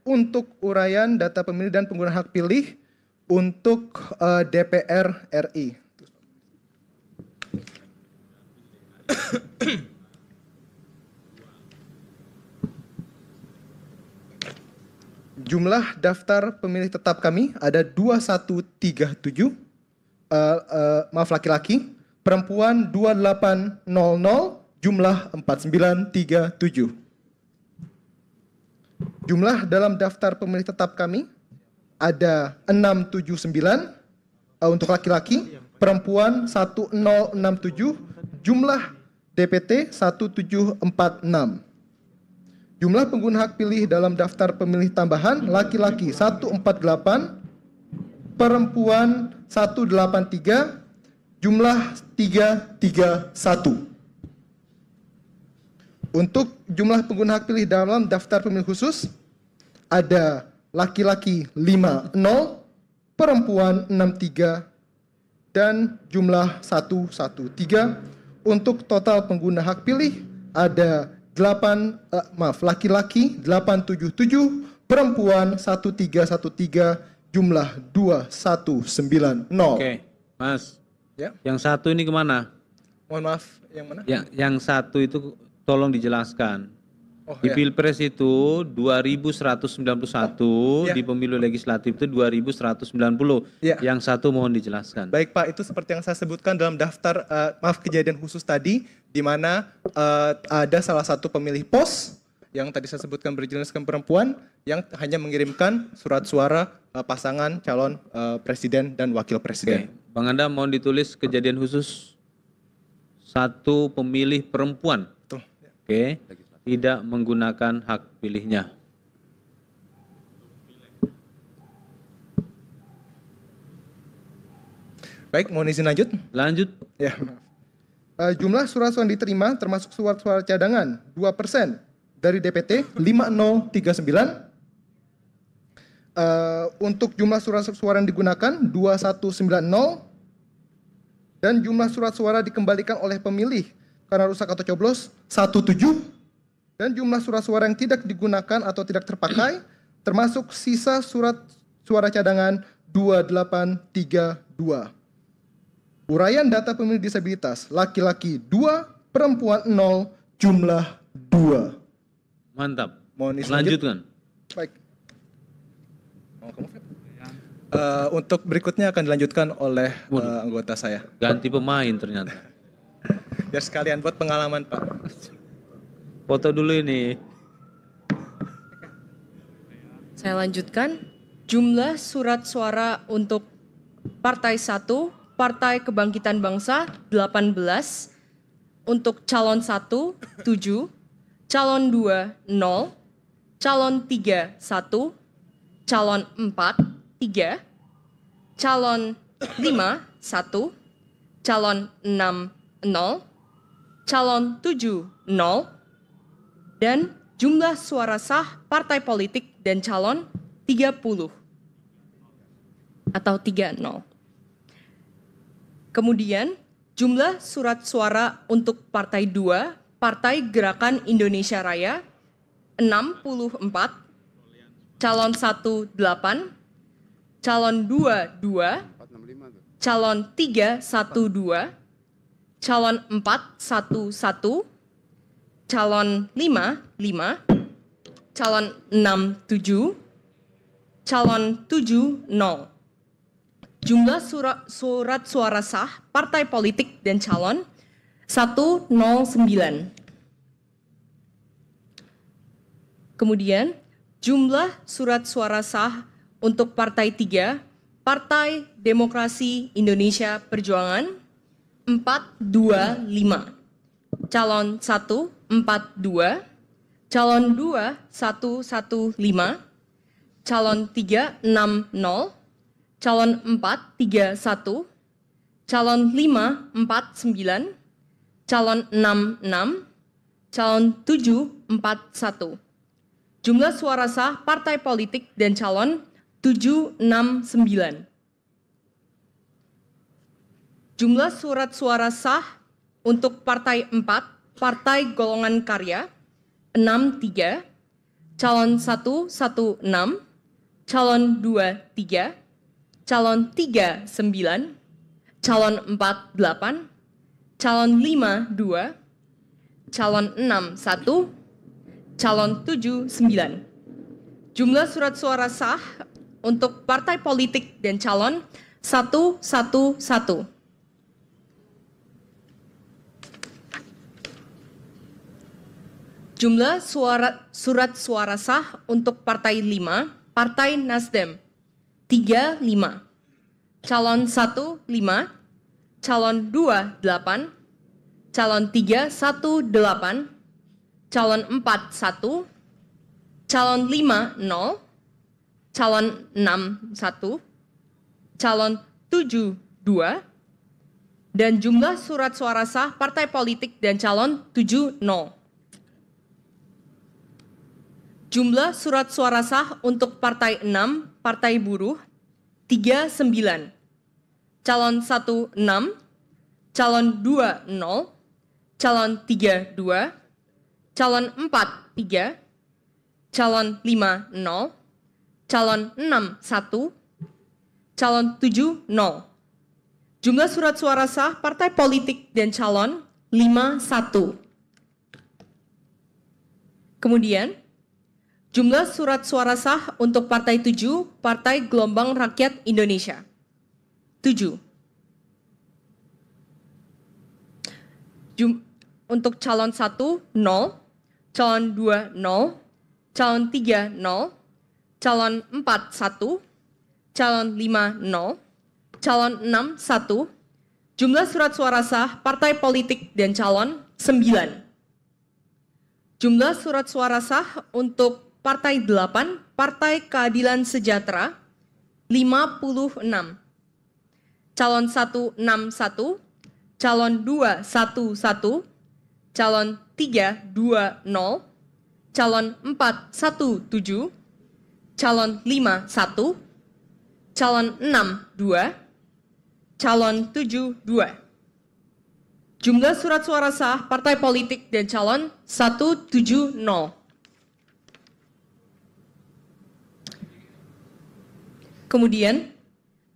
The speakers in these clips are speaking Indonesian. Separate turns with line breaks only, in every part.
untuk uraian data pemilih dan penggunaan hak pilih untuk DPR RI. Jumlah daftar pemilih tetap kami ada 2137, maaf laki-laki, perempuan 2800, jumlah 4937. Jumlah dalam daftar pemilih tetap kami ada 679 untuk laki-laki, perempuan 1067, jumlah DPT 1746. Jumlah pengguna hak pilih dalam daftar pemilih tambahan laki-laki 148, perempuan 183, jumlah 331. Untuk jumlah pengguna hak pilih dalam daftar pemilih khusus ada laki-laki 50, perempuan 63, dan jumlah 113. Untuk total pengguna hak pilih ada laki-laki 877, perempuan 1313, jumlah 2190.
Oke, Mas.
Ya.
Yang satu ini kemana?
Mohon maaf, yang mana?
Yang satu itu tolong dijelaskan.
Oh,
Di
ya.
Pilpres itu 2191,
ya.
di pemilu legislatif itu 2190.
Ya.
Yang satu mohon dijelaskan.
Baik Pak, itu seperti yang saya sebutkan dalam daftar kejadian khusus tadi, di mana ada salah satu pemilih pos yang tadi saya sebutkan berjeniskan perempuan yang hanya mengirimkan surat suara pasangan calon presiden dan wakil presiden.
Oke. Bang Anda mohon ditulis kejadian khusus satu pemilih perempuan.
Betul.
Oke. Tidak menggunakan hak pilihnya.
Baik, mohon izin lanjut.
Lanjut.
Ya, maaf. Jumlah surat suara yang diterima termasuk surat suara cadangan 2% dari DPT 5039. Untuk jumlah surat suara yang digunakan 2190, dan jumlah surat suara dikembalikan oleh pemilih karena rusak atau coblos 17, dan jumlah surat suara yang tidak digunakan atau tidak terpakai termasuk sisa surat suara cadangan 2832. Uraian data pemilih disabilitas, laki-laki 2, perempuan 0, jumlah 2.
Mantap.
Mohon izin
Lanjutkan.
Baik. Untuk berikutnya akan dilanjutkan oleh anggota saya.
Ganti pemain ternyata.
Biar sekalian buat pengalaman, Pak.
Foto dulu ini.
Saya lanjutkan. Jumlah surat suara untuk Partai 1, Partai Kebangkitan Bangsa 18, untuk calon 1, 7, calon 2, 0, calon 3, 1, calon 4, 3, calon 5, 1, calon 6, 0, calon 7, 0, dan jumlah suara sah partai politik dan calon 30 atau 30. Kemudian jumlah surat suara untuk Partai 2, Partai Gerakan Indonesia Raya 64, calon 1, 8, calon 2, 2, calon 3, 1, 2, calon 4, 1, 1, calon 5, 5, calon 6, 7, calon 7, 0. Jumlah surat suara sah partai politik dan calon 109. Kemudian jumlah surat suara sah untuk Partai 3, Partai Demokrasi Indonesia Perjuangan 425. Calon 1, 42, calon 2, 115, calon 3, 60, calon 4, 31, calon 5, 49, calon 6, 6, calon 7, 41. Jumlah suara sah partai politik dan calon 769. Jumlah surat suara sah untuk Partai 4, Partai Golongan Karya 63, calon 116, calon 23, calon 39, calon 48, calon 52, calon 61, calon 79. Jumlah surat suara sah untuk partai politik dan calon 111. Jumlah surat suara sah untuk partai 5, Partai Nasdem 35, calon 1 5, calon 2 8, calon 3 1 8, calon 4 1, calon 5 0, calon 6 1, calon 7 2, dan jumlah surat suara sah partai politik dan calon 7 0. Jumlah surat suara sah untuk Partai 6, Partai Buruh, 39. Calon 1 6, calon 2 0, calon 3 2, calon 4 3, calon 5 0, calon 6 1, calon 7 0. Jumlah surat suara sah partai politik dan calon 5 1. Kemudian, jumlah surat suara sah untuk Partai 7, Partai Gelombang Rakyat Indonesia. 7. Untuk calon 1, 0, calon 2, 0, calon 3, 0, calon 4, 1, calon 5, 0, calon 6, 1. Jumlah surat suara sah partai politik dan calon 9. Jumlah surat suara sah untuk Partai 8, Partai Keadilan Sejahtera, 56. Calon 1 6 1, calon 2 1 1, calon 3 2 0, calon 4 1 7, calon 5 1, calon 6 2, calon 7 2. Jumlah surat suara sah partai politik dan calon 170. Kemudian,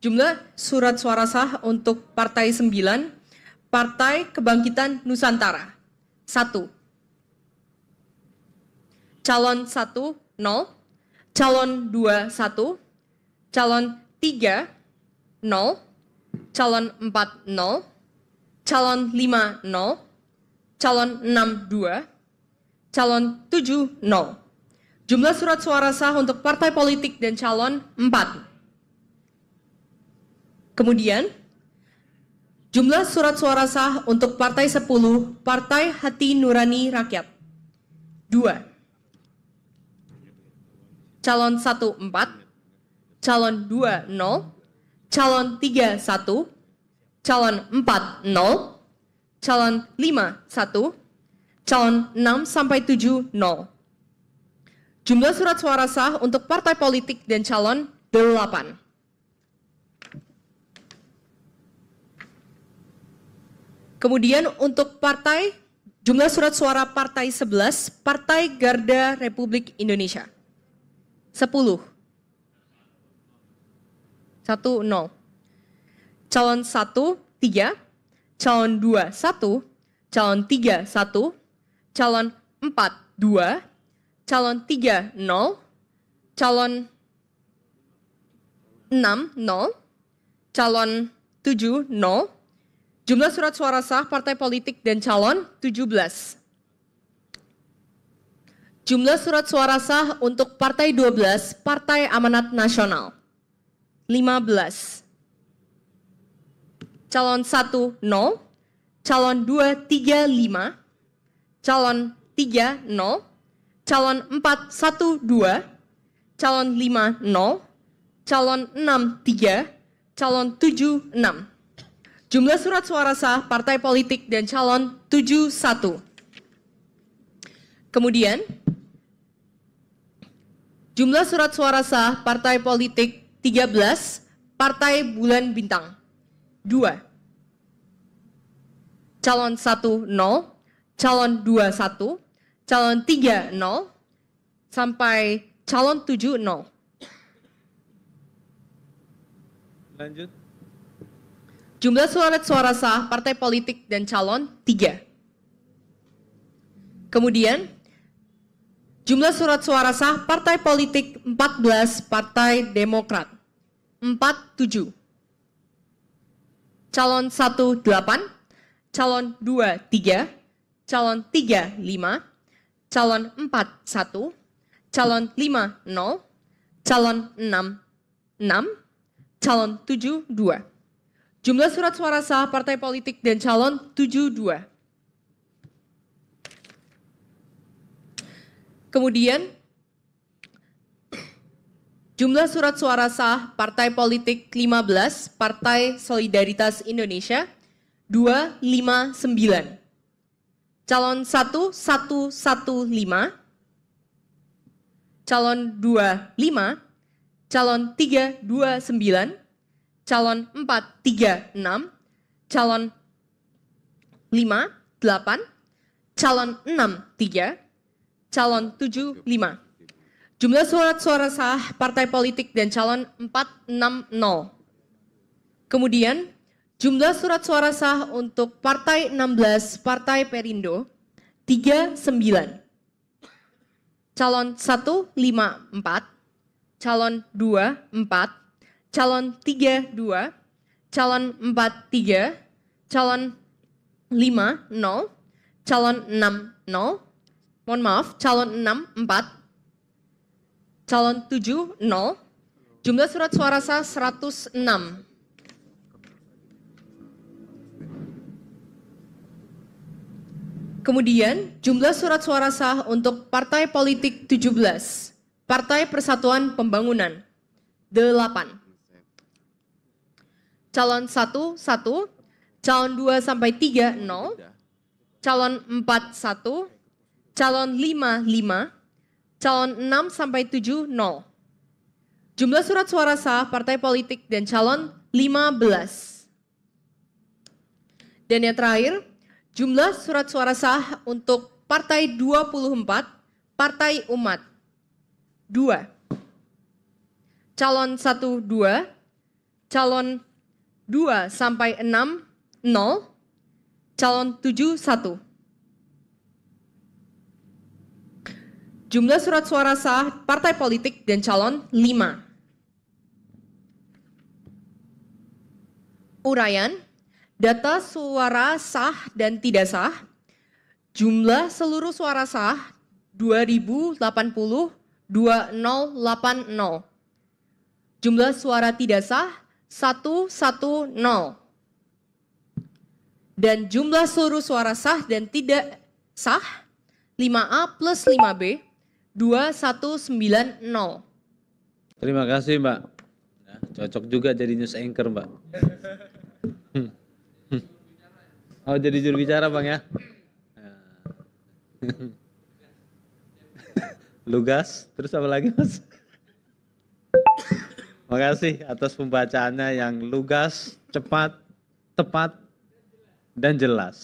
jumlah surat suara sah untuk Partai 9, Partai Kebangkitan Nusantara, 1. Calon 1, 0, calon 2, 1, calon 3, 0, calon 4, 0, calon 5, 0, calon 6, 2, calon 7, 0. Jumlah surat suara sah untuk partai politik dan calon 4. Kemudian, jumlah surat suara sah untuk Partai 10, Partai Hati Nurani Rakyat, 2. Calon 1 4, calon 2 0, calon 3 1, calon 4 0, calon 5 1, calon 6 sampai 7 0. Jumlah surat suara sah untuk partai politik dan calon 8. Kemudian untuk partai, jumlah surat suara Partai 11, Partai Garda Republik Indonesia, 10. 1 0. Calon 1 3, calon 2 1, calon 3 1, calon 4 2, calon 3 0, calon 6 0, calon 7 0. Jumlah surat suara sah partai politik dan calon 17. Jumlah surat suara sah untuk Partai 12, Partai Amanat Nasional, 15. Calon 1 0, calon 2 3 5, calon 3 0, calon 4 1 2, calon 5 0, calon 6 3, calon 7 6. Jumlah surat suara sah partai politik dan calon 71. Kemudian, jumlah surat suara sah partai politik 13, Partai Bulan Bintang, 2. Calon 1 0, calon 2 1, calon 3 0, sampai calon 7 0.
Lanjut.
Jumlah suara sah partai politik dan calon 3. Kemudian, jumlah surat suara sah partai politik 14, Partai Demokrat 47. Calon 1 8, calon 2 3, calon 3 5, calon 4 1, calon 5 0, calon 6 6, calon 7 2. Jumlah surat suara sah partai politik dan calon 72. Kemudian, jumlah surat suara sah partai politik 15, Partai Solidaritas Indonesia 259. Calon 1 115, calon 2 5, calon 3 29, calon 4 3 6, calon 5 8, calon 6 3, calon 7 5. Jumlah surat suara sah partai politik dan calon 460. Kemudian jumlah surat suara sah untuk partai 16, Partai Perindo 39. Calon 1 5 4, calon 2 4, calon 3 2, calon 4 3, calon 5 0, calon 6 0, mohon maaf, calon 6 4, calon 7 0, jumlah surat suara sah 106. Kemudian jumlah surat suara sah untuk partai politik 17, Partai Persatuan Pembangunan 8. Calon 1 1, calon 2 sampai 3 0, calon 4 1, calon 5 5, calon 6 sampai 7 0. Jumlah surat suara sah partai politik dan calon 15. Dan yang terakhir, jumlah surat suara sah untuk partai 24, Partai Umat 2. Calon 1 2, calon 2 sampai 6 0, calon 7 1. Jumlah surat suara sah partai politik dan calon 5. Uraian, data suara sah dan tidak sah, jumlah seluruh suara sah 2080 2080. Jumlah suara tidak sah 110. Dan jumlah seluruh suara sah dan tidak sah 5A plus 5B 2190.
Terima kasih, Mbak. Nah, cocok juga jadi news anchor, Mbak. Oh, jadi juru bicara, Bang ya? Lugas, terus apa lagi, Mas? Makasih atas pembacaannya yang lugas, cepat, tepat, dan jelas.